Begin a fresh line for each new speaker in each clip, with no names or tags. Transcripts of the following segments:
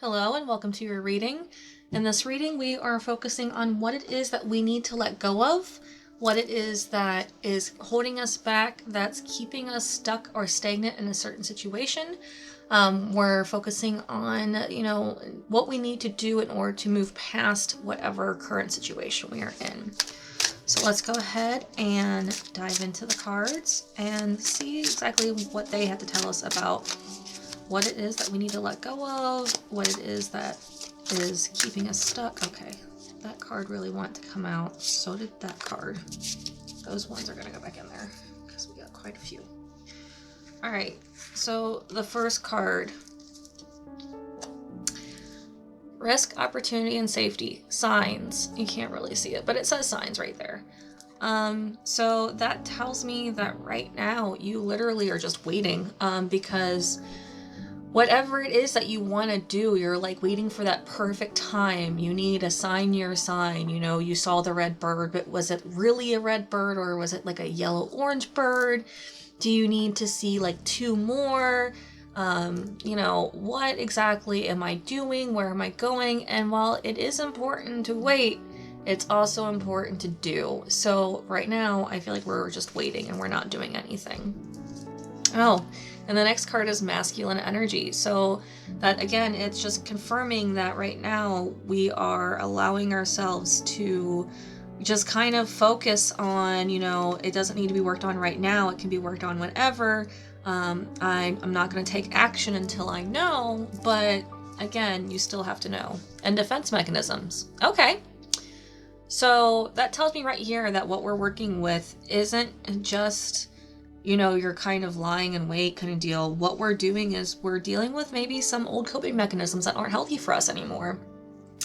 Hello and welcome to your reading. In this reading, we are focusing on what it is that we need to let go of, what it is that is holding us back, that's keeping us stuck or stagnant in a certain situation. We're focusing on, what we need to do in order to move past whatever current situation we are in. So let's go ahead and dive into the cards and see exactly what they have to tell us about what it is that we need to let go of, what it is that is keeping us stuck. Okay, that card really wanted to come out. So did that card. Those ones are going to go back in there because we got quite a few. All right, so the first card. Risk, opportunity, and safety. Signs. You can't really see it, but it says signs right there. So that tells me that right now you literally are just waiting because whatever it is that you want to do, you're like waiting for that perfect time. You need a sign your sign. You saw the red bird, but was it really a red bird or was it like a yellow-orange bird? Do you need to see like two more? What exactly am I doing? Where am I going? And while it is important to wait, it's also important to do. So right now, I feel like we're just waiting and we're not doing anything. Oh, and the next card is masculine energy. So that, again, it's just confirming that right now we are allowing ourselves to just kind of focus on, it doesn't need to be worked on right now. It can be worked on whenever. I'm not going to take action until I know, but again, you still have to know. And defense mechanisms. Okay. So that tells me right here that what we're working with isn't just you're kind of lying in wait kind of deal. What we're doing is we're dealing with maybe some old coping mechanisms that aren't healthy for us anymore.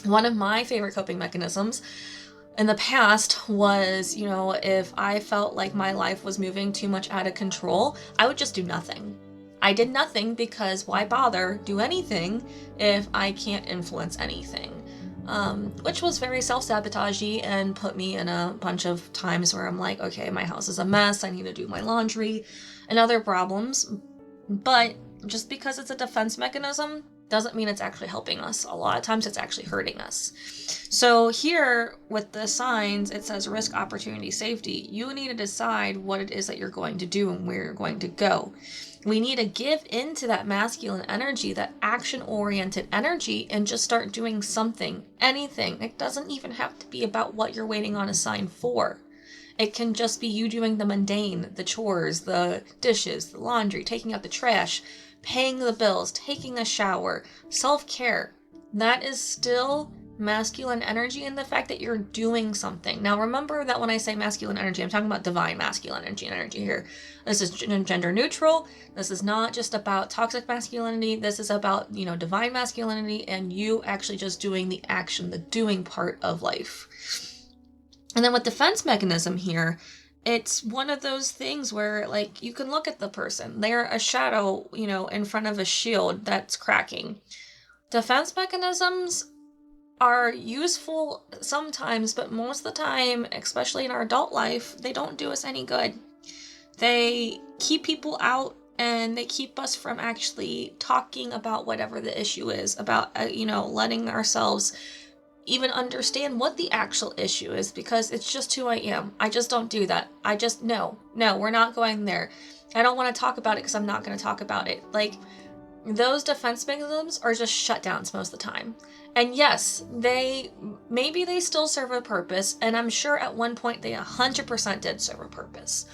One of my favorite coping mechanisms in the past was, if I felt like my life was moving too much out of control, I would just do nothing. I did nothing because why bother do anything if I can't influence anything? Which was very self-sabotagey and put me in a bunch of times where I'm like, okay, my house is a mess, I need to do my laundry and other problems. But just because it's a defense mechanism doesn't mean it's actually helping us. A lot of times it's actually hurting us. So here with the signs, it says risk, opportunity, safety. You need to decide what it is that you're going to do and where you're going to go. We need to give into that masculine energy, that action-oriented energy, and just start doing something, anything. It doesn't even have to be about what you're waiting on a sign for. It can just be you doing the mundane, the chores, the dishes, the laundry, taking out the trash, paying the bills, taking a shower, self-care. That is still masculine energy and the fact that you're doing something. Now remember that when I say masculine energy, I'm talking about divine masculine energy here. This is gender neutral. This is not just about toxic masculinity. This is about, divine masculinity and you actually just doing the action, the doing part of life. And then with defense mechanism here, it's one of those things where, like, you can look at the person. They're a shadow, in front of a shield that's cracking. Defense mechanisms are useful sometimes, but most of the time, especially in our adult life, they don't do us any good. They keep people out and they keep us from actually talking about whatever the issue is, about, letting ourselves even understand what the actual issue is, because it's just who I am. I just don't do that. No, we're not going there. I don't want to talk about it because I'm not going to talk about it. Like, those defense mechanisms are just shutdowns most of the time. And yes, maybe they still serve a purpose, and I'm sure at one point they 100% did serve a purpose.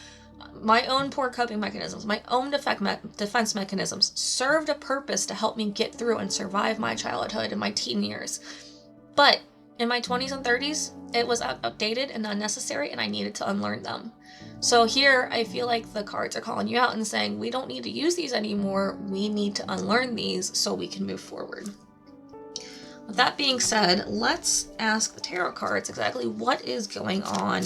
My own poor coping mechanisms, my own defense mechanisms served a purpose to help me get through and survive my childhood and my teen years. But in my 20s and 30s, it was outdated and unnecessary, and I needed to unlearn them. So here, I feel like the cards are calling you out and saying, we don't need to use these anymore. We need to unlearn these so we can move forward. With that being said, let's ask the tarot cards exactly what is going on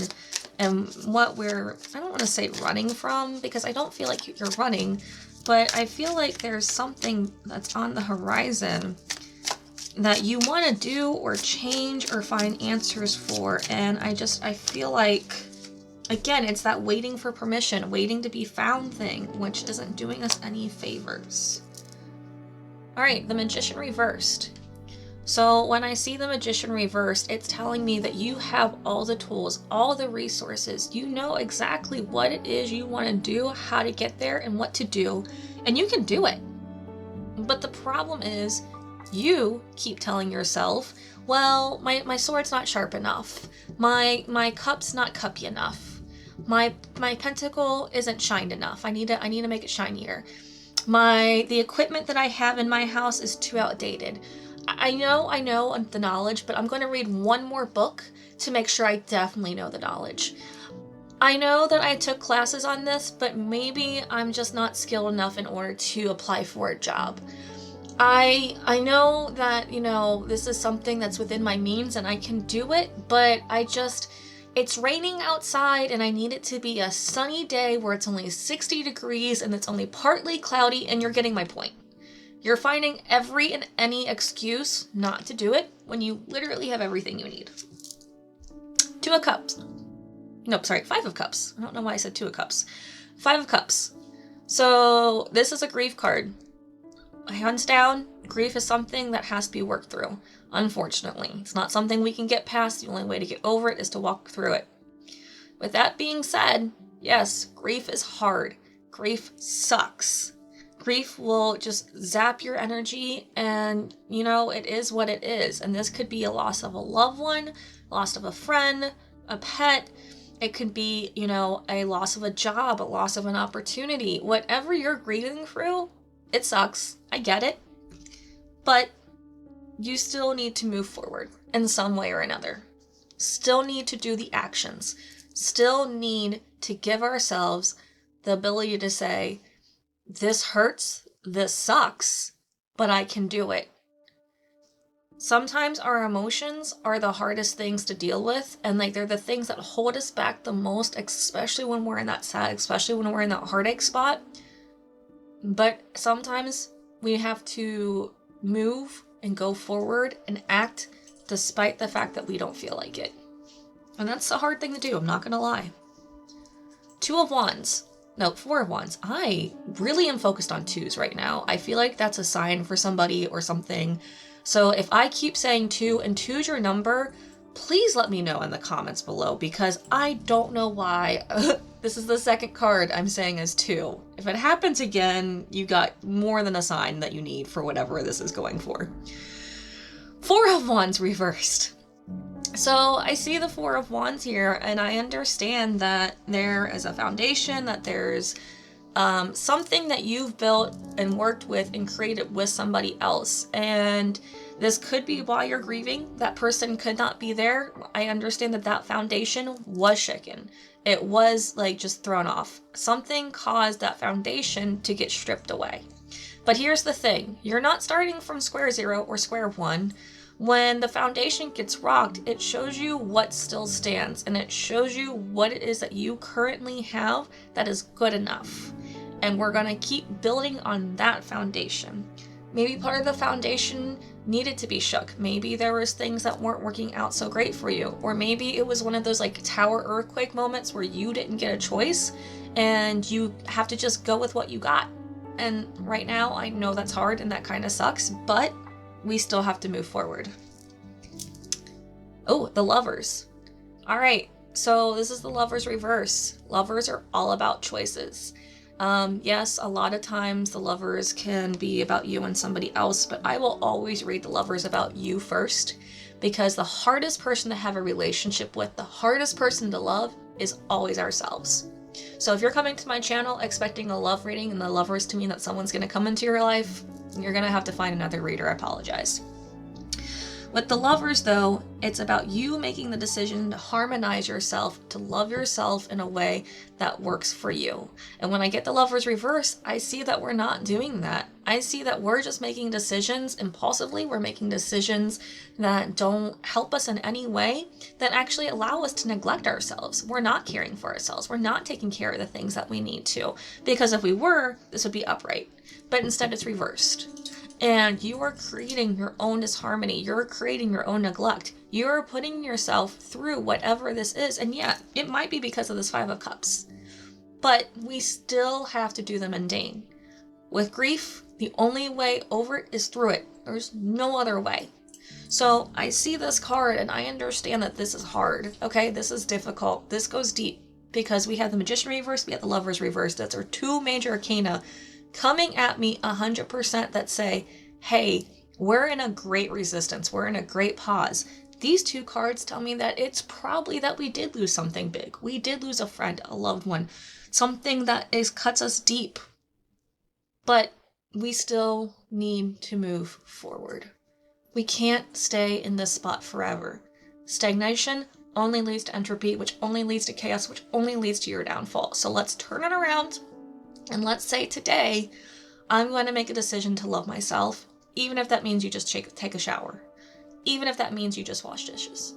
and what I don't want to say running from, because I don't feel like you're running, but I feel like there's something that's on the horizon that you want to do or change or find answers for. And I feel like, again, it's that waiting for permission, waiting to be found thing, which isn't doing us any favors. All right, the Magician reversed. So when I see the Magician reversed, it's telling me that you have all the tools, all the resources. You know exactly what it is you want to do, how to get there, and what to do, and you can do it. But the problem is, you keep telling yourself, well, my sword's not sharp enough. My cup's not cuppy enough. My pentacle isn't shined enough. I need to make it shinier. The equipment that I have in my house is too outdated. I know the knowledge, but I'm going to read one more book to make sure I definitely know the knowledge. I know that I took classes on this, but maybe I'm just not skilled enough in order to apply for a job. I know that, this is something that's within my means and I can do it, but it's raining outside and I need it to be a sunny day where it's only 60 degrees and it's only partly cloudy, and you're getting my point. You're finding every and any excuse not to do it when you literally have everything you need. 2 of Cups. No, sorry, 5 of Cups. I don't know why I said 2 of Cups. 5 of Cups. So this is a grief card. Hands down, grief is something that has to be worked through. Unfortunately, it's not something we can get past. The only way to get over it is to walk through it. With that being said, yes, grief is hard. Grief sucks. Grief will just zap your energy, and it is what it is. And this could be a loss of a loved one, loss of a friend, a pet. It could be, a loss of a job, a loss of an opportunity. Whatever you're grieving through, it sucks. I get it. But you still need to move forward in some way or another. Still need to do the actions. Still need to give ourselves the ability to say, this hurts, this sucks, but I can do it. Sometimes our emotions are the hardest things to deal with, and they're the things that hold us back the most, especially when we're in that sad, especially when we're in that heartache spot. But sometimes we have to move and go forward and act despite the fact that we don't feel like it. And that's a hard thing to do, I'm not gonna lie. 2 of Wands. No, 4 of Wands. I really am focused on 2s right now. I feel like that's a sign for somebody or something. So if I keep saying 2 and 2's your number, please let me know in the comments below, because I don't know why. This is the second card I'm saying is 2. If it happens again, you got more than a sign that you need for whatever this is going for. 4 of Wands reversed. So I see the 4 of Wands here, and I understand that there is a foundation, that there's something that you've built and worked with and created with somebody else. And this could be why you're grieving. That person could not be there. I understand that foundation was shaken. It was just thrown off. Something caused that foundation to get stripped away. But here's the thing. You're not starting from square 0 or square 1. When the foundation gets rocked, it shows you what still stands, and it shows you what it is that you currently have that is good enough. And we're going to keep building on that foundation. Maybe part of the foundation needed to be shook. Maybe there was things that weren't working out so great for you. Or maybe it was one of those tower earthquake moments where you didn't get a choice and you have to just go with what you got. And right now, I know that's hard and that kind of sucks, but we still have to move forward. Oh, the Lovers. All right, so this is the Lovers reverse. Lovers are all about choices. Yes, a lot of times the Lovers can be about you and somebody else, but I will always read the Lovers about you first, because the hardest person to have a relationship with, the hardest person to love, is always ourselves. So if you're coming to my channel expecting a love reading and the Lovers to mean that someone's going to come into your life, you're going to have to find another reader. I apologize. With the Lovers, though, it's about you making the decision to harmonize yourself, to love yourself in a way that works for you. And when I get the Lovers reverse, I see that we're not doing that. I see that we're just making decisions impulsively. We're making decisions that don't help us in any way, that actually allow us to neglect ourselves. We're not caring for ourselves. We're not taking care of the things that we need to. Because if we were, this would be upright. But instead it's reversed. And you are creating your own disharmony. You're creating your own neglect. You're putting yourself through whatever this is. And yeah, it might be because of this 5 of Cups. But we still have to do the mundane. With grief, the only way over it is through it. There's no other way. So I see this card and I understand that this is hard. Okay, this is difficult. This goes deep because we have the Magician reverse, we have the Lovers reverse. Those are two major arcana coming at me 100% that say, hey, we're in a great resistance. We're in a great pause. These two cards tell me that it's probably that we did lose something big. We did lose a friend, a loved one, something that cuts us deep. But we still need to move forward. We can't stay in this spot forever. Stagnation only leads to entropy, which only leads to chaos, which only leads to your downfall. So let's turn it around and let's say today, I'm going to make a decision to love myself, even if that means you just take a shower. Even if that means you just wash dishes.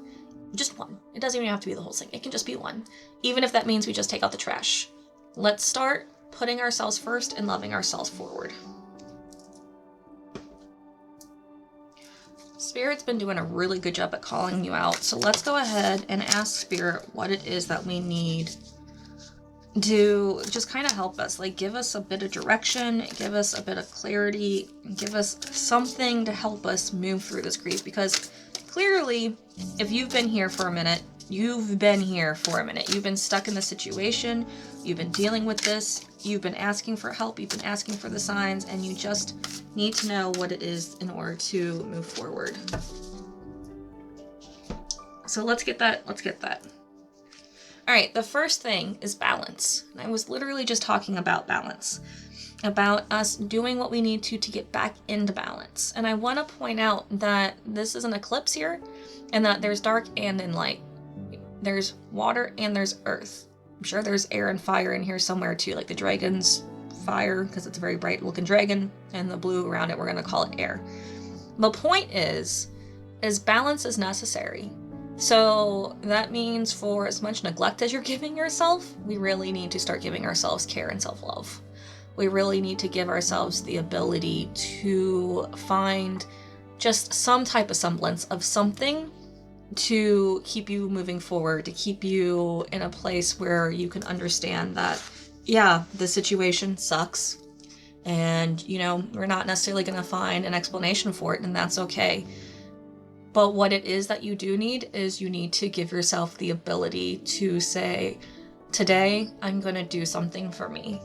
Just one. It doesn't even have to be the whole thing. It can just be one. Even if that means we just take out the trash. Let's start putting ourselves first and loving ourselves forward. Spirit's been doing a really good job at calling you out. So let's go ahead and ask Spirit what it is that we need to just kind of help us. Like, give us a bit of direction, give us a bit of clarity, give us something to help us move through this grief. Because clearly, if you've been here for a minute, you've been here for a minute. You've been stuck in the situation, you've been dealing with this, you've been asking for help, you've been asking for the signs, and you just need to know what it is in order to move forward. So let's get that. All right, the first thing is balance. And I was literally just talking about balance, about us doing what we need to get back into balance. And I want to point out that this is an eclipse here, and that there's dark and then light. There's water and there's earth. I'm sure there's air and fire in here somewhere too, like the dragon's fire, because it's a very bright looking dragon, and the blue around it, we're going to call it air. The point is balance is necessary. So that means for as much neglect as you're giving yourself, we really need to start giving ourselves care and self-love. We really need to give ourselves the ability to find just some type of semblance of something to keep you moving forward, to keep you in a place where you can understand that, yeah, the situation sucks. And, we're not necessarily going to find an explanation for it, and that's okay. But what it is that you do need is you need to give yourself the ability to say, today I'm going to do something for me.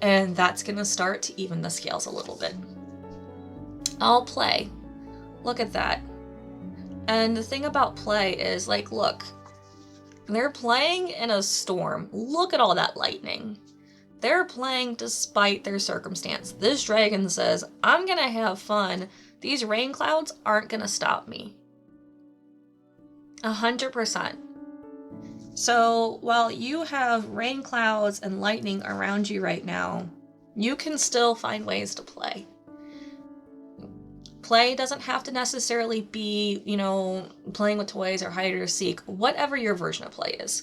And that's going to start to even the scales a little bit. I'll play. Look at that. And the thing about play is, like, look, they're playing in a storm. Look at all that lightning. They're playing despite their circumstance. This dragon says, I'm going to have fun. These rain clouds aren't going to stop me. 100%. So while you have rain clouds and lightning around you right now, you can still find ways to play. Play doesn't have to necessarily be, playing with toys or hide or seek, whatever your version of play is.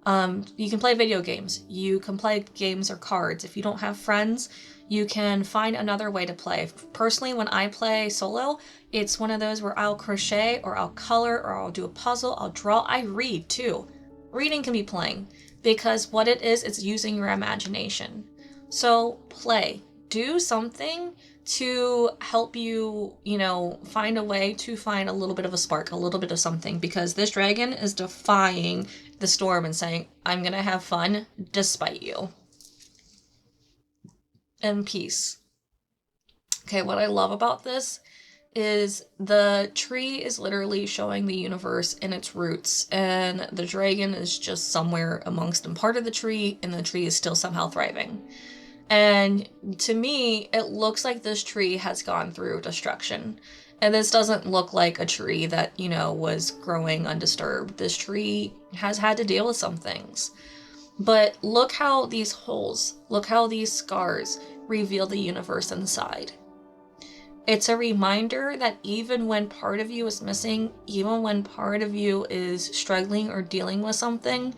You can play video games. You can play games or cards. If you don't have friends, you can find another way to play. Personally, when I play solo, it's one of those where I'll crochet or I'll color or I'll do a puzzle, I'll draw. I read too. Reading can be playing, because what it is, it's using your imagination. So play. Do something to help you, find a way to find a little bit of a spark, a little bit of something, because this dragon is defying the storm and saying, I'm going to have fun despite you. And peace. Okay, what I love about this is the tree is literally showing the universe in its roots, and the dragon is just somewhere amongst and part of the tree, and the tree is still somehow thriving. And to me, it looks like this tree has gone through destruction. And this doesn't look like a tree that, was growing undisturbed. This tree has had to deal with some things. But look how these holes, look how these scars reveal the universe inside. It's a reminder that even when part of you is missing, even when part of you is struggling or dealing with something,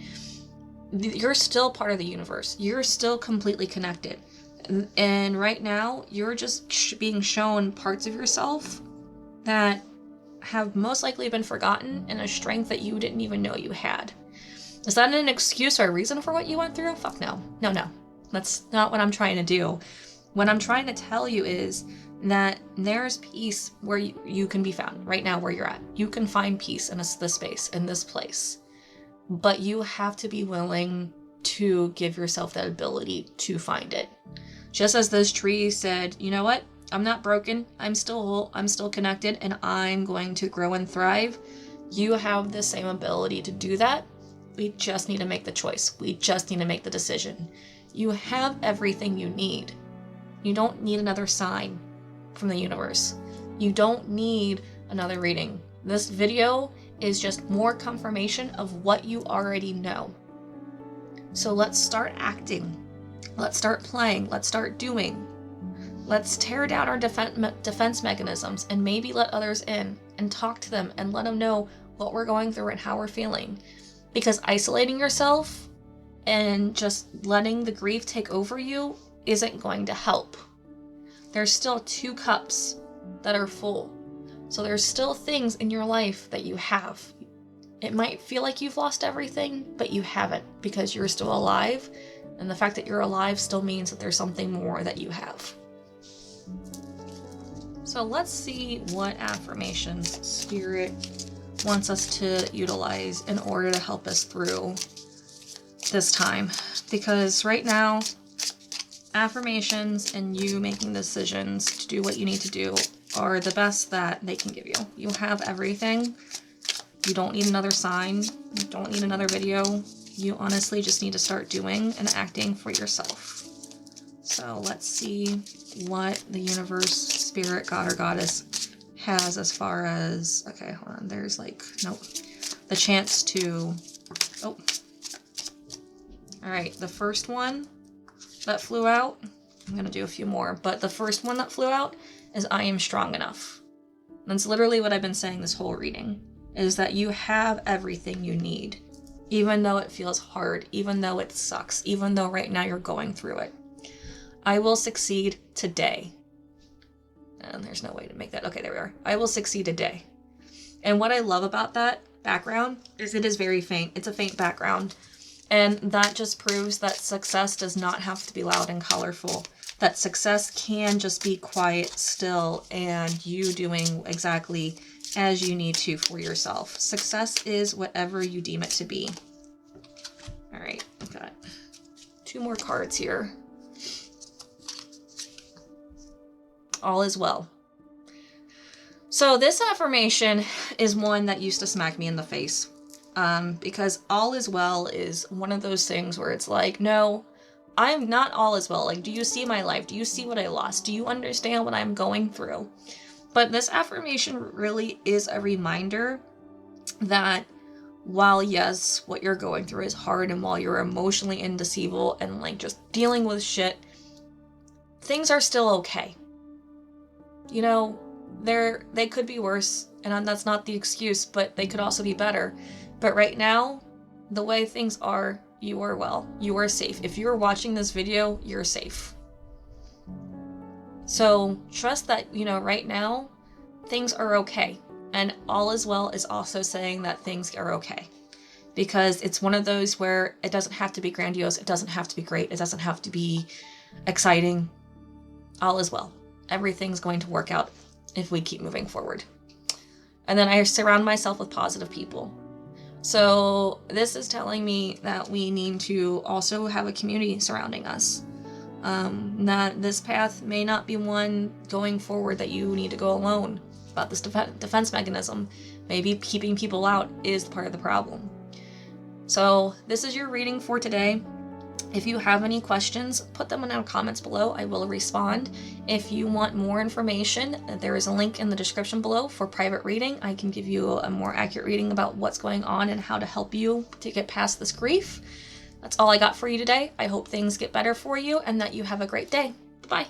you're still part of the universe. You're still completely connected. And right now, you're just being shown parts of yourself that have most likely been forgotten, and a strength that you didn't even know you had. Is that an excuse or a reason for what you went through? Fuck no. No. That's not what I'm trying to do. What I'm trying to tell you is that there's peace where you can be found right now where you're at. You can find peace in this space, in this place. But you have to be willing to give yourself that ability to find it. Just as this tree said, you know what? I'm not broken. I'm still whole. I'm still connected, and I'm going to grow and thrive. You have the same ability to do that. We just need to make the choice. We just need to make the decision. You have everything you need. You don't need another sign from the universe. You don't need another reading. This video is just more confirmation of what you already know. So let's start acting. Let's start playing. Let's start doing. Let's tear down our defense mechanisms and maybe let others in and talk to them and let them know what we're going through and how we're feeling. Because isolating yourself and just letting the grief take over you isn't going to help. There's still 2 cups that are full. So there's still things in your life that you have. It might feel like you've lost everything, but you haven't, because you're still alive. And the fact that you're alive still means that there's something more that you have. So let's see what affirmations Spirit wants us to utilize in order to help us through this time. Because right now, affirmations and you making decisions to do what you need to do are the best that they can give you. You have everything. You don't need another sign. You don't need another video. You honestly just need to start doing and acting for yourself. So let's see what the universe, spirit, god, or goddess has as far as, okay, hold on, there's like, nope, the chance to, oh, all right, the first one that flew out, I'm gonna do a few more, but the first one that flew out is I am strong enough. That's literally what I've been saying this whole reading, is that you have everything you need, even though it feels hard, even though it sucks, even though right now you're going through it. I will succeed today. And there's no way to make that. Okay, there we are. I will succeed today. And what I love about that background is it is very faint. It's a faint background. And that just proves that success does not have to be loud and colorful. That success can just be quiet, still, and you doing exactly as you need to for yourself. Success is whatever you deem it to be. All right, I've got 2 more cards here. All is well. So this affirmation is one that used to smack me in the face. Because all is well is one of those things where it's like, no, I'm not all is well. Like, do you see my life? Do you see what I lost? Do you understand what I'm going through? But this affirmation really is a reminder that while, yes, what you're going through is hard, and while you're emotionally indecisive and like just dealing with shit, things are still okay. You know, they could be worse, and that's not the excuse, but they could also be better. But right now, the way things are, you are well. You are safe. If you're watching this video, you're safe. So trust that, you know, right now, things are okay. And all is well is also saying that things are okay. Because it's one of those where it doesn't have to be grandiose. It doesn't have to be great. It doesn't have to be exciting. All is well. Everything's going to work out if we keep moving forward. And then I surround myself with positive people. So this is telling me that we need to also have a community surrounding us. That this path may not be one going forward that you need to go alone. About this defense mechanism. Maybe keeping people out is part of the problem. So this is your reading for today. If you have any questions, put them in the comments below. I will respond. If you want more information, there is a link in the description below for private reading. I can give you a more accurate reading about what's going on and how to help you to get past this grief. That's all I got for you today. I hope things get better for you and that you have a great day. Bye.